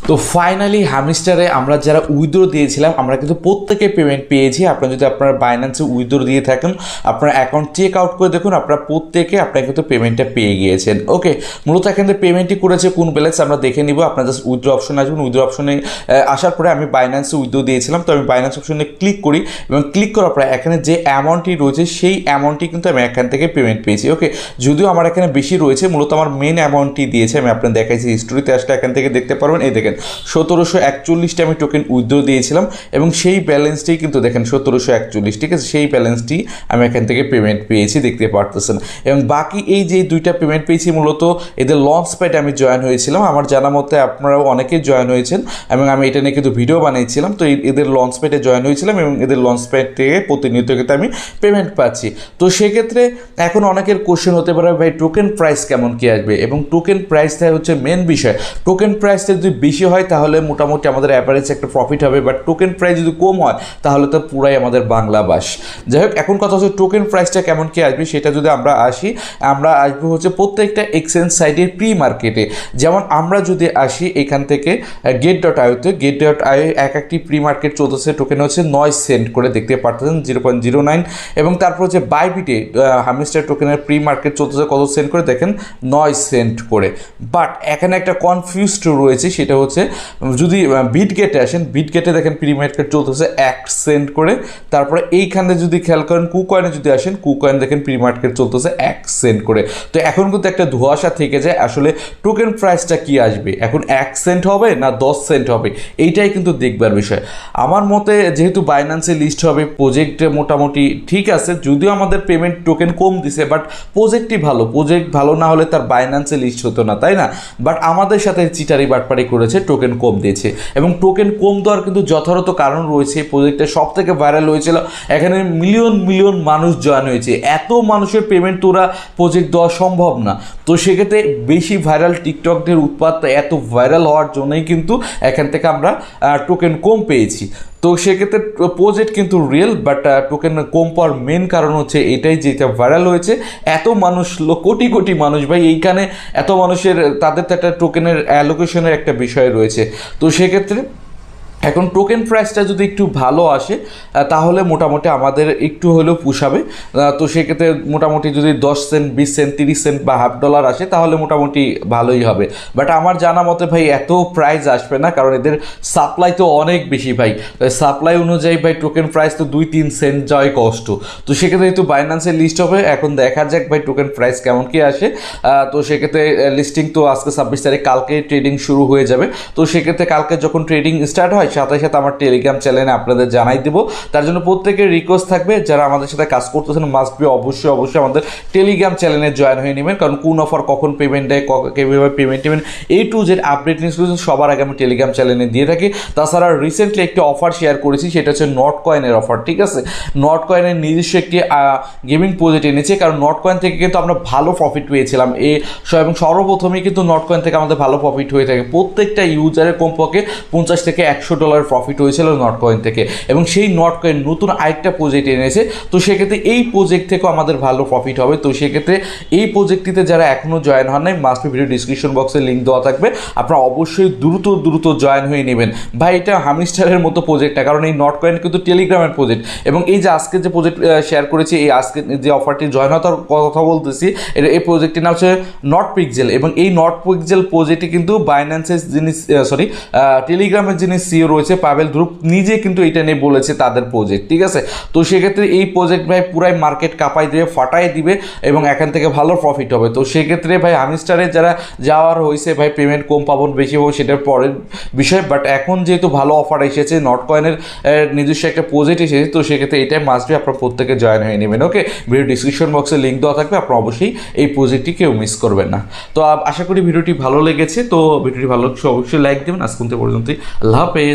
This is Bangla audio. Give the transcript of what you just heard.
তো ফাইনালি হামিস্টারে আমরা যারা উইথড্র দিয়েছিলাম আমরা কিন্তু প্রত্যেকে পেমেন্ট পেয়েছি। আপনারা যদি আপনারা বাইন্যান্সে উইথড্র দিয়ে থাকেন আপনার অ্যাকাউন্ট চেক আউট করে দেখুন আপনারা প্রত্যেকে আপনারা কিন্তু পেমেন্টটা পেয়ে গিয়েছেন। ওকে, মূলত এখান থেকে পেমেন্টই করেছে কোন ব্যালেন্স আমরা দেখে নিব। আপনার জাস্ট উইথড্র অপশনে আসবেন, উইথড্র অপশনে আসার পরে আমি বাইন্যান্সে উইথড্র দিয়েছিলাম, তো আমি বাইন্যান্স অপশনে ক্লিক করি এবং ক্লিক করার পরে এখানে যে অ্যামাউন্টটি রয়েছে সেই অ্যামাউন্টটি কিন্তু আমি এখান থেকে পেমেন্ট পেয়েছি। ওকে, যদিও আমার এখানে বেশি রয়েছে, মূলত আমার মেন অ্যামাউন্টটি দিয়েছে, আমি আপনার দেখাইছি হিস্টোরিতে আসলে এখান থেকে দেখতে পারবেন। এই দেখেন 1741টা আমি টোকেন উইথড্র দিয়েছিলাম এবং সেই ব্যালেন্সটি কিন্তু দেখেন 1741, ঠিক আছে, সেই ব্যালেন্সটি আমি এখান থেকে পেমেন্ট পেয়েছি, দেখতে পারতেছেন। এবং বাকি এই যে দুইটা পেমেন্ট পেয়েছি মূলত এদের লঞ্চ প্যাডে আমি জয়েন হয়েছিলাম। আমার জানা মতে আপনারাও অনেকেই জয়েন হয়েছেন এবং আমি এটা নিয়ে কিন্তু ভিডিও বানিয়েছিলাম। তো এদের লঞ্চ প্যাডে জয়েন হয়েছিলাম এবং এদের লঞ্চ প্যাড থেকে প্রতিনিয়ত কিন্তু আমি পেমেন্ট পাচ্ছি। তো সেক্ষেত্রে এখন অনেকের কোশ্চেন হতে পারে ভাই টোকেন প্রাইস কেমন কি আসবে, এবং টোকেন প্রাইসটা হচ্ছে মেন বিষয়। টোকেন প্রাইসটা যদি বেশি হয় তাহলে মোটামুটি আমাদের অ্যাভারেজ একটা প্রফিট হবে, বাট টোকেন প্রাইস যদি কম হয় তাহলে তো পুরাই আমাদের বাংলা বাস। যাই হোক, এখন কথা হচ্ছে টোকেন প্রাইসটা কেমন কি আসবে সেটা যদি আমরা আসবো হচ্ছে প্রত্যেকটা এক্সচেঞ্জ সাইটের প্রি মার্কেটে। যেমন আমরা যদি আসি এখান থেকে get.io-তে, get.io একটি প্রি মার্কেট চলতেছে, টোকেন হচ্ছে 9 সেন্ট করে, দেখতে পারতেছেন 0.09। এবং তারপর হচ্ছে বাইবিটে হামিস্টার টোকেনের প্রি মার্কেট চলতেছে কত সেন্ট করে, দেখেন 9 সেন্ট করে। বাট এখানে একটা কনফিউজড রয়েছে, সেটা হচ্ছে যদি বিটগেটে আসেন, বিটগেটে দেখেন প্রি মার্কেট চলতেছে 1 সেন্ট করে। তারপরে এইখানে যদি খেয়াল করেন কুকয়েনে যদি আসেন, কুকয়েন দেখেন প্রি মার্কেট চলতেছে 1 সেন্ট করে। তো এখন কিন্তু একটা ধোঁয়াশা থেকে যায় আসলে টোকেন প্রাইসটা কি আসবে, এখন 1 সেন্ট হবে না 10 সেন্ট হবে, এইটাই কিন্তু দেখবার বিষয়। আমার মতে যেহেতু বাইন্যান্সে লিস্ট হবে, প্রজেক্ট মোটামুটি ঠিক আছে, যদিও আমাদের পেমেন্ট টোকেন কম দিছে, বাট প্রজেক্টই ভালো, প্রজেক্ট ভালো না হলে তার বাইন্যান্সে লিস্ট হতো না, তাই না? বাট আমাদের সাথে চিটারি বাটপারি করেছে, টোকেন কম দিয়েছে। এবং টোকেন কম দেওয়ার কিন্তু যথাযথ কারণ রয়েছে। প্রজেক্টটা সব থেকে ভাইরাল হয়েছিল, এখানে মিলিয়ন মিলিয়ন মানুষ জয়েন হয়েছে, এত মানুষের পেমেন্ট তোরা প্রজেক্ট দেওয়া সম্ভব না। তো সেক্ষেত্রে বেশি ভাইরাল টিকটকদের উৎপাত, এত ভাইরাল হওয়ার জন্যই কিন্তু এখান থেকে আমরা টোকেন কম পেয়েছি। তো সেক্ষেত্রে প্রজেক্ট কিন্তু রিয়েল, বাট টোকেন কম পাওয়ার মেন কারণ হচ্ছে এটাই, যেটা ভাইরাল হয়েছে, এত মানুষ, কোটি কোটি মানুষ ভাই, এইখানে এত মানুষের তাদের তো একটা টোকেনের অ্যালোকেশনের একটা বিষয় রয়েছে। তো সেক্ষেত্রে এখন টোকেন প্রাইসটা যদি একটু ভালো আসে তাহলে মোটামুটি আমাদের একটু হলেও পুষাবে। তো সেক্ষেত্রে মোটামুটি যদি 10 সেন্ট 20 সেন্ট 30 সেন্ট বা $0.50 আসে তাহলে মোটামুটি ভালোই হবে। বাট আমার জানা মতে ভাই এত প্রাইস আসবে না, কারণ এদের সাপ্লাই তো অনেক বেশি ভাই। সাপ্লাই অনুযায়ী ভাই টোকেন প্রাইস তো 2-3 সেন্ট যাওয়াই কষ্ট। তো সেক্ষেত্রে যেহেতু বাইন্যান্সের লিস্ট হবে, এখন দেখা যাক ভাই টোকেন প্রাইস কেমন কি আসে। তো সেক্ষেত্রে লিস্টিং তো আজকে 26 তারিখ, কালকে ট্রেডিং শুরু হয়ে যাবে। তো সেক্ষেত্রে কালকে যখন ট্রেডিং স্টার্ট হয় সাথে সাথে আমার টেলিগ্রাম চ্যানেলে আপনাদের জানাই দেবো। তার জন্য প্রত্যেকের রিকোয়েস্ট থাকবে যারা আমাদের সাথে কাজ করতেছেন মাস্ট বি অবশ্যই আমাদের টেলিগ্রাম চ্যানেলে জয়েন হয়ে নেবেন, কারণ কোন অফার কখন পেমেন্ট দেয়, কীভাবে পেমেন্ট নেবেন, A to Z update news সবার আগে আমি টেলিগ্রাম চ্যানেলে দিয়ে থাকি। তাছাড়া রিসেন্টলি একটি অফার শেয়ার করেছি, সেটা হচ্ছে নট কয়েনের অফার, ঠিক আছে। নট কয়েনের নিজস্ব একটি গেমিং প্রজেক্ট এনেছে, কারণ নট কয়েন থেকে কিন্তু আমরা ভালো প্রফিট পেয়েছিলাম এবং সর্বপ্রথমেই কিন্তু নট কয়েন থেকে আমাদের ভালো প্রফিট হয়ে থাকে। প্রত্যেকটা ইউজারের কমপক্ষে $50 থেকে $100 প্রফিট হয়েছিল নট কয়েন থেকে, এবং সেই নট কয়েন নতুন আরেকটা প্রজেক্ট এনেছে। তো সেক্ষেত্রে এই প্রজেক্ট থেকেও আমাদের ভালো প্রফিট হবে। তো সেক্ষেত্রে এই প্রজেক্টটিতে যারা এখনও জয়েন হন নাই, মাস্ট বি ভিডিও ডিসক্রিপশন বক্সে লিঙ্ক দেওয়া থাকবে, আপনারা অবশ্যই দ্রুত জয়েন হয়ে নেবেন ভাই। এটা হামিস্টারের মতো প্রজেক্টটা, কারণ এই নট কয়েন কিন্তু টেলিগ্রামের প্রজেক্ট। এবং এই যে আজকে যে প্রজেক্ট শেয়ার করেছি, এই আজকে যে অফারটি জয়েন হওয়ার কথা বলতেছি, এই প্রজেক্টটির নাম হচ্ছে নট পিক্সেল। এবং এই নট পিক্সেল প্রজেক্টটি কিন্তু বাইন্যান্সের যিনি টেলিগ্রামের যিনি সিও রয়েছে পাবেল ধ্রুব নিজে কিন্তু এটা নিয়ে বলেছে তাদের প্রজেক্ট, ঠিক আছে। তো সেক্ষেত্রে এই প্রজেক্ট ভাই পুরাই মার্কেট কাঁপাই দেবে, ফাটাই দিবে এবং এখান থেকে ভালো প্রফিট হবে। তো সেক্ষেত্রে ভাই হামিস্টারে যারা যাওয়ার হয়েছে ভাই পেমেন্ট কম পাবো বেশি পাবো সেটার পরের বিষয়, বাট এখন যেহেতু ভালো অফার এসেছে, নট কয়েনের নিজস্ব একটা প্রজেক্ট এসেছে, তো সেক্ষেত্রে এটাই মাস্ট বি আপনার প্রত্যেকে জয়েন হয়ে নেবেন। ওকে, ভিডিও ডিসক্রিপশন বক্সে লিঙ্ক দেওয়া থাকবে, আপনারা অবশ্যই এই প্রজেক্টটি কেউ মিস করবেন না। তো আশা করি ভিডিওটি ভালো লেগেছে। তো ভিডিওটি ভালো লাগছে অবশ্যই লাইক দেবেন। আজ পর্যন্তই, আল্লাহ হাফেজ।